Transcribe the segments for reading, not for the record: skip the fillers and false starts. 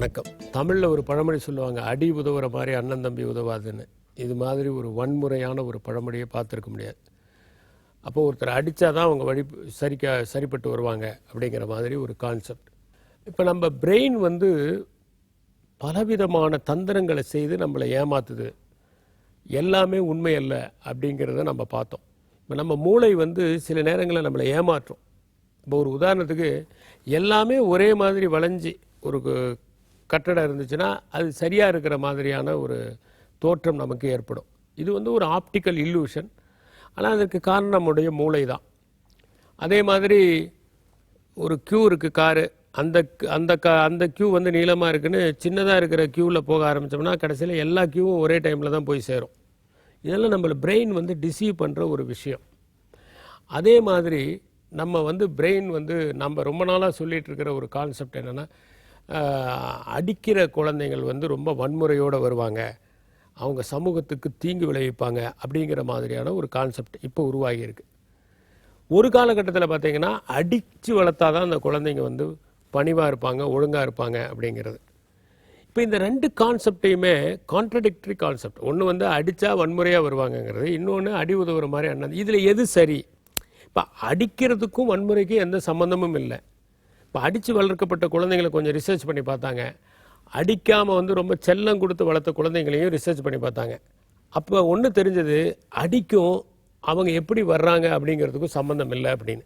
வணக்கம். தமிழில் ஒரு பழமொழி சொல்லுவாங்க, அடி உதவுற மாதிரி அண்ணன் தம்பி உதவாதுன்னு. இது மாதிரி ஒரு வன்முறையான ஒரு பழமொழியை பார்த்துருக்க முடியாது. அப்போது ஒருத்தர் அடித்தா தான் அவங்க சரிப்பட்டு வருவாங்க அப்படிங்கிற மாதிரி ஒரு கான்செப்ட். இப்போ நம்ம பிரெயின் பலவிதமான தந்திரங்களை செய்து நம்மளை ஏமாத்துது. எல்லாமே உண்மை அல்ல அப்படிங்கிறத நம்ம பார்த்தோம். இப்போ நம்ம மூளை சில நேரங்களில் நம்மளை ஏமாற்றும். இப்போ ஒரு உதாரணத்துக்கு, எல்லாமே ஒரே மாதிரி வளைஞ்சி ஒரு கட்டடம் இருந்துச்சுன்னா அது சரியாக இருக்கிற மாதிரியான ஒரு தோற்றம் நமக்கு ஏற்படும். இது ஒரு ஆப்டிக்கல் இல்லூஷன். ஆனால் அதற்கு காரணம் நம்முடைய மூளை தான். அதே மாதிரி ஒரு க்யூ இருக்குது, காரு. அந்த க்யூ நீளமாக இருக்குன்னு சின்னதாக இருக்கிற க்யூவில் போக ஆரம்பித்தோம்னா கடைசியில் எல்லா க்யூவும் ஒரே டைமில் தான் போய் சேரும். இதெல்லாம் நம்மளை பிரெயின் டிசீவ் பண்ணுற ஒரு விஷயம். அதே மாதிரி நம்ம பிரெயின் நம்ம ரொம்ப நாளாக சொல்லிகிட்டு இருக்கிற ஒரு கான்செப்ட் என்னென்னா, அடிக்கிற குழந்தைகள் ரொம்ப வன்முறையோடு வருவாங்க, அவங்க சமூகத்துக்கு தீங்கு விளைவிப்பாங்க அப்படிங்கிற மாதிரியான ஒரு கான்செப்ட் இப்போ உருவாகியிருக்கு. ஒரு காலகட்டத்தில் பார்த்திங்கன்னா அடித்து வளர்த்தா தான் அந்த குழந்தைங்க பணிவாக இருப்பாங்க, ஒழுங்காக இருப்பாங்க அப்படிங்கிறது. இப்போ இந்த ரெண்டு கான்செப்டையுமே கான்ட்ரடிக்டரி கான்செப்ட். ஒன்று அடித்தா வன்முறையாக வருவாங்கங்கிறது, இன்னொன்று அடி உதவுற மாதிரி அண்ணன். இதில் எது சரி? இப்போ அடிக்கிறதுக்கும் வன்முறைக்கும் எந்த சம்மந்தமும் இல்லை. இப்போ அடித்து வளர்க்கப்பட்ட குழந்தைங்களை கொஞ்சம் ரிசர்ச் பண்ணி பார்த்தாங்க. அடிக்காமல் ரொம்ப செல்லம் கொடுத்து வளர்த்த குழந்தைங்களையும் ரிசர்ச் பண்ணி பார்த்தாங்க. அப்போ ஒன்று தெரிஞ்சது, அடிக்கும் அவங்க எப்படி வர்றாங்க அப்படிங்கிறதுக்கும் சம்மந்தம் இல்லை அப்படின்னு.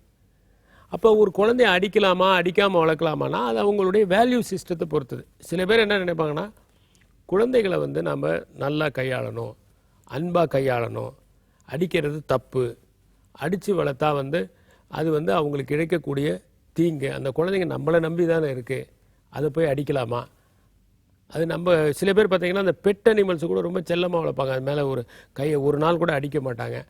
அப்போ ஒரு குழந்தைய அடிக்கலாமா அடிக்காமல் வளர்க்கலாமான்னா அது அவங்களுடைய வேல்யூ சிஸ்டத்தை பொறுத்தது. சில பேர் என்ன நினைப்பாங்கன்னா, குழந்தைகளை நம்ம நல்லா கையாளணும், அன்பாக கையாளணும், அடிக்கிறது தப்பு, அடித்து வளர்த்தா அது அவங்களுக்கு கிடைக்கக்கூடிய தீங்கு, அந்த குழந்தைங்க நம்மளை நம்பி தானே இருக்குது, அதை போய் அடிக்கலாமா? அது நம்ம சில பேர் பார்த்திங்கன்னா அந்த பெட் அனிமல்ஸு கூட ரொம்ப செல்லமாக வளர்ப்பாங்க, அது மேலே ஒரு கையை ஒரு நாள் கூட அடிக்க மாட்டாங்க.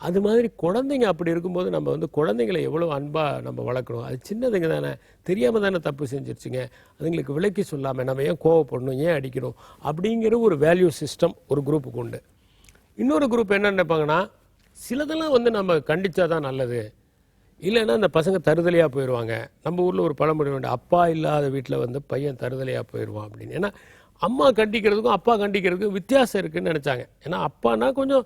அது மாதிரி குழந்தைங்க அப்படி இருக்கும்போது நம்ம குழந்தைங்களை எவ்வளோ அன்பாக நம்ம வளர்க்கணும். அது சின்னதுங்க தானே, தெரியாமல் தானே தப்பு செஞ்சிருச்சுங்க, அதுங்களுக்கு விளக்கி சொல்லாமல் நம்ம ஏன் கோவப்படணும், ஏன் அடிக்கணும் அப்படிங்கிற ஒரு வேல்யூ சிஸ்டம் ஒரு குரூப்புக்கு உண்டு. இன்னொரு குரூப் என்ன நினைப்பாங்கன்னா, சிலதெல்லாம் நம்ம கண்டித்தா தான் நல்லது, இல்லைன்னா அந்த பசங்க தருதலையாக போயிடுவாங்க. நம்ம ஊரில் ஒரு பழமொழி உண்டு, அப்பா இல்லாத வீட்டில் பையன் தருதலையாக போயிடுவான் அப்படின்னு. ஏன்னா அம்மா கண்டிக்கிறதுக்கும் அப்பா கண்டிக்கிறதுக்கும் வித்தியாசம் இருக்குதுன்னு நினச்சாங்க. ஏன்னா அப்பானா கொஞ்சம்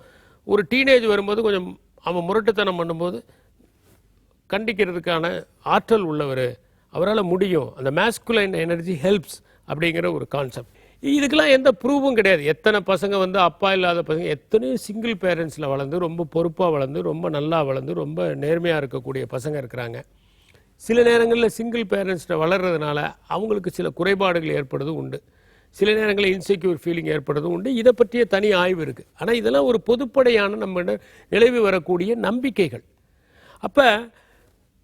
ஒரு டீனேஜ் வரும்போது கொஞ்சம் அவன் முரட்டுத்தனம் பண்ணும்போது கண்டிக்கிறதுக்கான ஆற்றல் உள்ளவர், அவரால் முடியும், அந்த மேஸ்குலைன் எனர்ஜி ஹெல்ப்ஸ் அப்படிங்கிற ஒரு கான்செப்ட். இதுக்கெல்லாம் எந்த ப்ரூவும் கிடையாது. எத்தனை பசங்க அப்பா இல்லாத பசங்க, எத்தனையோ சிங்கிள் பேரண்ட்ஸில் வளர்ந்து ரொம்ப பொறுப்பாக வளர்ந்து ரொம்ப நல்லா வளர்ந்து ரொம்ப நேர்மையாக இருக்கக்கூடிய பசங்க இருக்கிறாங்க. சில நேரங்களில் சிங்கிள் பேரண்ட்ஸில் வளர்கிறதுனால அவங்களுக்கு சில குறைபாடுகள் ஏற்படுறதும் உண்டு, சில நேரங்களில் இன்செக்யூர் ஃபீலிங் ஏற்படுறதும் உண்டு. இதை பற்றிய தனி ஆய்வு இருக்குது. ஆனால் இதெல்லாம் ஒரு பொதுப்படையான நம்ம நிலவி வரக்கூடிய நம்பிக்கைகள். அப்போ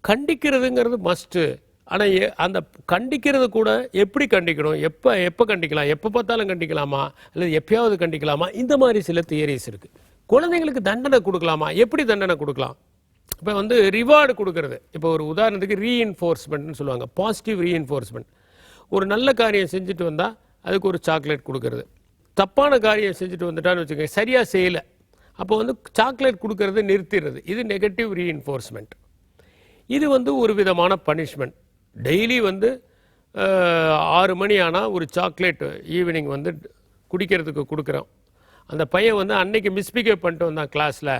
கண்டிக்கிறதுங்கிறது மஸ்ட்டு. ஆனால் அந்த கண்டிக்கிறது கூட எப்படி கண்டிக்கணும், எப்போ கண்டிக்கலாம், எப்போ பார்த்தாலும் கண்டிக்கலாமா, அல்லது எப்பயாவது கண்டிக்கலாமா, இந்த மாதிரி சில தியரிஸ் இருக்குது. குழந்தைங்களுக்கு தண்டனை கொடுக்கலாமா, எப்படி தண்டனை கொடுக்கலாம்? இப்போ ரிவார்டு கொடுக்கறது. இப்போ ஒரு உதாரணத்துக்கு ரீஇன்ஃபோர்ஸ்மெண்ட்னு சொல்லுவாங்க, பாசிட்டிவ் ரீஇன்ஃபோர்ஸ்மெண்ட். ஒரு நல்ல காரியம் செஞ்சுட்டு வந்தால் அதுக்கு ஒரு சாக்லேட் கொடுக்கறது. தப்பான காரியம் செஞ்சுட்டு வந்துட்டான்னு வச்சுக்கோங்க, சரியாக செய்யலை, அப்போ சாக்லேட் கொடுக்கறது நிறுத்திடுறது. இது நெகட்டிவ் ரீஇன்ஃபோர்ஸ்மெண்ட். இது ஒரு விதமான பனிஷ்மெண்ட். டெய்லி 6 மணி ஆனால் ஒரு சாக்லேட் ஈவினிங் குடிக்கிறதுக்கு கொடுக்குறோம். அந்த பையன் அன்னைக்கு மிஸ்பிஹேவ் பண்ணிட்டு வந்தான் கிளாஸில்,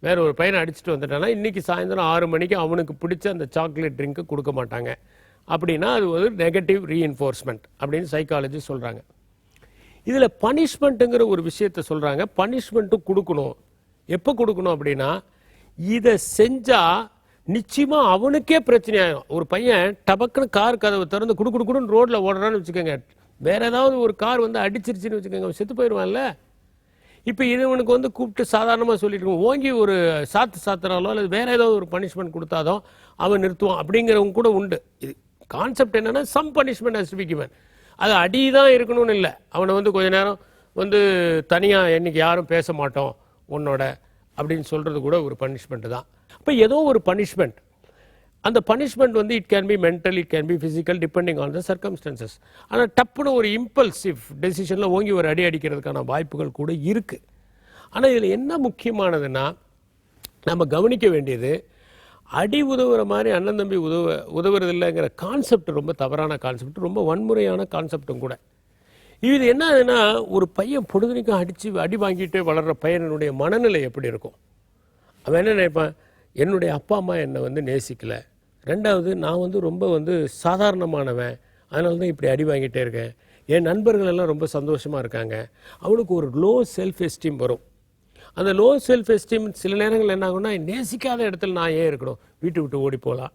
வேற ஒரு பையனை அடிச்சுட்டு வந்துட்டானா இன்றைக்கி சாயந்தரம் 6 மணிக்கு அவனுக்கு பிடிச்ச அந்த சாக்லேட் ட்ரிங்க்கு கொடுக்க மாட்டாங்க அப்படின்னா அது நெகட்டிவ் ரீஇன்ஃபோர்ஸ்மெண்ட் அப்படின்னு சைக்காலஜி சொல்கிறாங்க. இதில் பனிஷ்மெண்ட்டுங்கிற ஒரு விஷயத்தை சொல்கிறாங்க. பனிஷ்மெண்ட்டும் கொடுக்கணும். எப்போ கொடுக்கணும் அப்படின்னா, இதை செஞ்சால் நிச்சயமாக அவனுக்கே பிரச்சனை ஆகிடும். ஒரு பையன் டபக்குன்னு கார் கதவை திறந்து குடுன்னு ரோட்டில் ஓடுறான்னு வச்சுக்கோங்க, வேறு ஏதாவது ஒரு கார் அடிச்சிருச்சுன்னு வச்சுக்கோங்க, அவன் செத்து போயிடுவான்ல. இப்போ இவனுக்கு கூப்பிட்டு சாதாரணமாக சொல்லிட்டு ஓங்கி ஒரு சாத்துறாலோ அல்லது வேறு ஏதாவது ஒரு பனிஷ்மெண்ட் கொடுத்தாதோ அவன் நிறுத்துவான் அப்படிங்கிறவங்க கூட உண்டு. இது கான்செப்ட் என்னென்னா, some punishment has to be given. அது அடி தான் இருக்கணும்னு இல்லை. அவனை கொஞ்ச நேரம் தனியாக இன்னைக்கு யாரும் பேச மாட்டோம் உன்னோட அப்படின்னு சொல்கிறது கூட ஒரு பனிஷ்மெண்ட்டு தான். இப்போ ஏதோ ஒரு பனிஷ்மெண்ட், அந்த punishment it can be mental, it can be physical, depending on the circumstances. ஆனால் டப்புன்னு ஒரு இம்பல்சிவ் டெசிஷனில் ஓங்கி ஒரு அடி அடிக்கிறதுக்கான வாய்ப்புகள் கூட இருக்குது. ஆனால் இதில் என்ன முக்கியமானதுன்னா, நம்ம கவனிக்க வேண்டியது, அடி உதவுற மாதிரி அண்ணன் தம்பி உதவுறதில்லைங்கிற கான்செப்ட் ரொம்ப தவறான கான்செப்ட், ரொம்ப வன்முறையான கான்செப்டும் கூட. இது என்ன ஆகுதுன்னா, ஒரு பையன் பொழுதுனைக்கும் அடி வாங்கிட்டே வளர்கிற பையனுடைய மனநிலை எப்படி இருக்கும்? அவன் என்ன நினைப்பான், என்னுடைய அப்பா அம்மா என்னை வந்து நேசிக்கலை, ரெண்டாவது நான் வந்து ரொம்ப வந்து சாதாரணமானவன், அதனால தான் இப்படி அடி வாங்கிட்டே இருக்கேன், என் நண்பர்கள் எல்லாம் ரொம்ப சந்தோஷமாக இருக்காங்க. அவனுக்கு ஒரு லோ செல்ஃப் எஸ்டீம் வரும். அந்த லோ செல்ஃப் எஸ்டீம் சில நேரங்கள் என்ன ஆகும்னா, நேசிக்காத இடத்துல நான் ஏன் இருக்கணும், வீட்டு விட்டு ஓடி போகலாம்.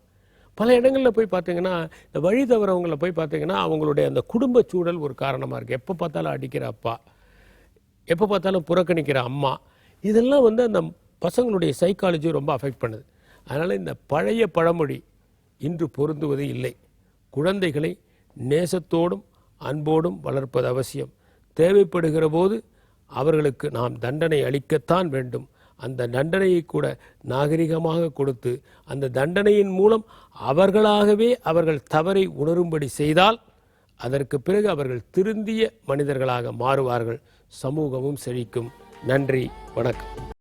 பல இடங்களில் போய் பார்த்தீங்கன்னா, இந்த வழி தவறவங்களை போய் பார்த்தீங்கன்னா, அவங்களுடைய அந்த குடும்ப சூழல் ஒரு காரணமாக இருக்குது. எப்போ பார்த்தாலும் அடிக்கிற அப்பா, எப்போ பார்த்தாலும் புறக்கணிக்கிற அம்மா, இதெல்லாம் வந்து அந்த பசங்களுடைய சைக்காலஜி ரொம்ப அஃபெக்ட் பண்ணுது. அதனால் இந்த பழைய பழமொழி இன்று பொருந்துவது இல்லை. குழந்தைகளை நேசத்தோடும் அன்போடும் வளர்ப்பது அவசியம். தேவைப்படுகிற போது அவர்களுக்கு நாம் தண்டனை அளிக்கத்தான் வேண்டும். அந்த தண்டனையை கூட நாகரிகமாக கொடுத்து, அந்த தண்டனையின் மூலம் அவர்களாகவே அவர்கள் தவறை உணரும்படி செய்தால், அதற்கு பிறகு அவர்கள் திருந்திய மனிதர்களாக மாறுவார்கள். சமூகமும் செழிக்கும். நன்றி, வணக்கம்.